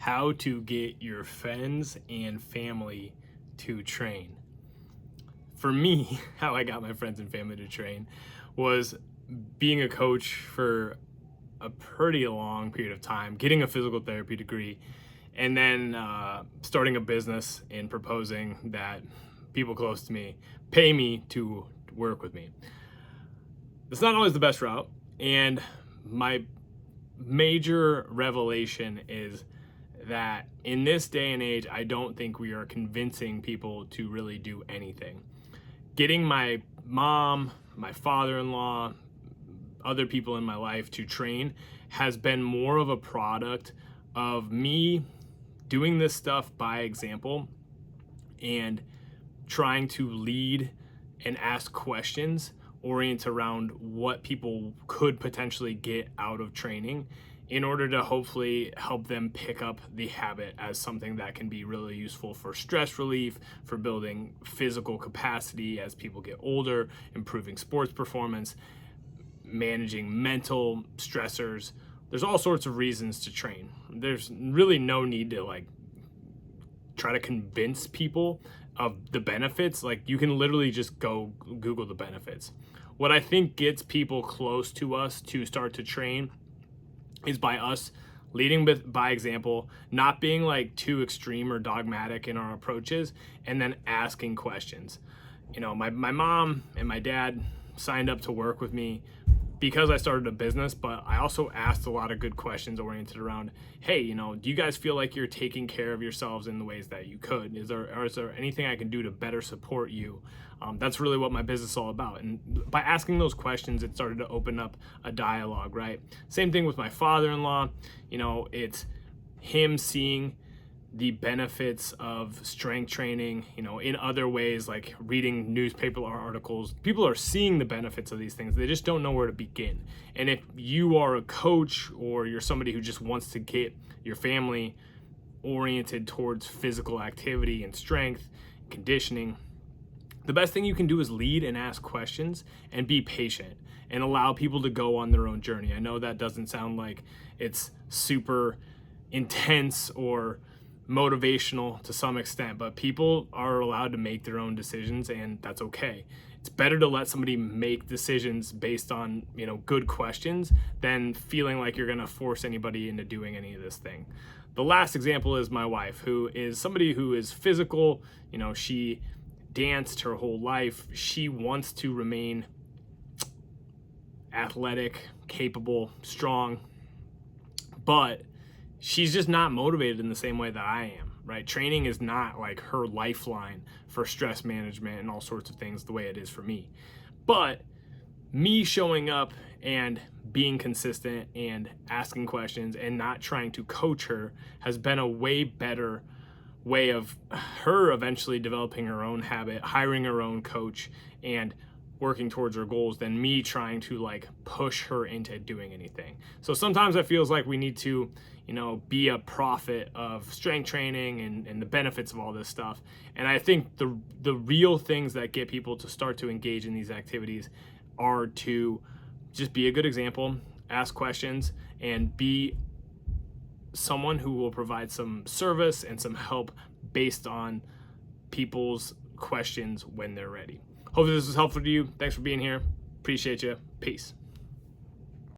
how to get your friends and family to train. For me, how I got my friends and family to train was being a coach for a pretty long period of time, getting a physical therapy degree, and then starting a business and proposing that people close to me pay me to work with me. It's not always the best route, and my major revelation is that in this day and age, I don't think we are convincing people to really do anything. Getting my mom, my father-in-law, other people in my life to train has been more of a product of me doing this stuff by example and trying to lead and ask questions orient around what people could potentially get out of training in order to hopefully help them pick up the habit as something that can be really useful for stress relief, for building physical capacity as people get older, improving sports performance, managing mental stressors. There's all sorts of reasons to train. There's really no need to try to convince people of the benefits. You can literally just go Google the benefits. What I think gets people close to us to start to train is by us leading by example, not being too extreme or dogmatic in our approaches, and then asking questions. My mom and my dad signed up to work with me because I started a business, but I also asked a lot of good questions oriented around, hey, do you guys feel like you're taking care of yourselves in the ways that you could? Is there anything I can do to better support you? That's really what my business is all about. And by asking those questions, it started to open up a dialogue, right? Same thing with my father-in-law. It's him seeing the benefits of strength training, in other ways, like reading newspaper articles. People are seeing the benefits of these things. They just don't know where to begin. And if you are a coach or you're somebody who just wants to get your family oriented towards physical activity and strength, conditioning, the best thing you can do is lead and ask questions and be patient and allow people to go on their own journey. I know that doesn't sound like it's super intense or motivational to some extent, but people are allowed to make their own decisions, and that's okay. It's better to let somebody make decisions based on good questions than feeling like you're going to force anybody into doing any of this thing. The last example is my wife, who is somebody who is physical. She danced her whole life. She wants to remain athletic, capable, strong, but she's just not motivated in the same way that I am, right? Training is not her lifeline for stress management and all sorts of things the way it is for me. But me showing up and being consistent and asking questions and not trying to coach her has been a way better way of her eventually developing her own habit, hiring her own coach, and working towards her goals than me trying to push her into doing anything. So sometimes it feels like we need to be a prophet of strength training and the benefits of all this stuff. And I think the real things that get people to start to engage in these activities are to just be a good example, ask questions, and be someone who will provide some service and some help based on people's questions when they're ready. Hopefully this was helpful to you. Thanks for being here. Appreciate you. Peace.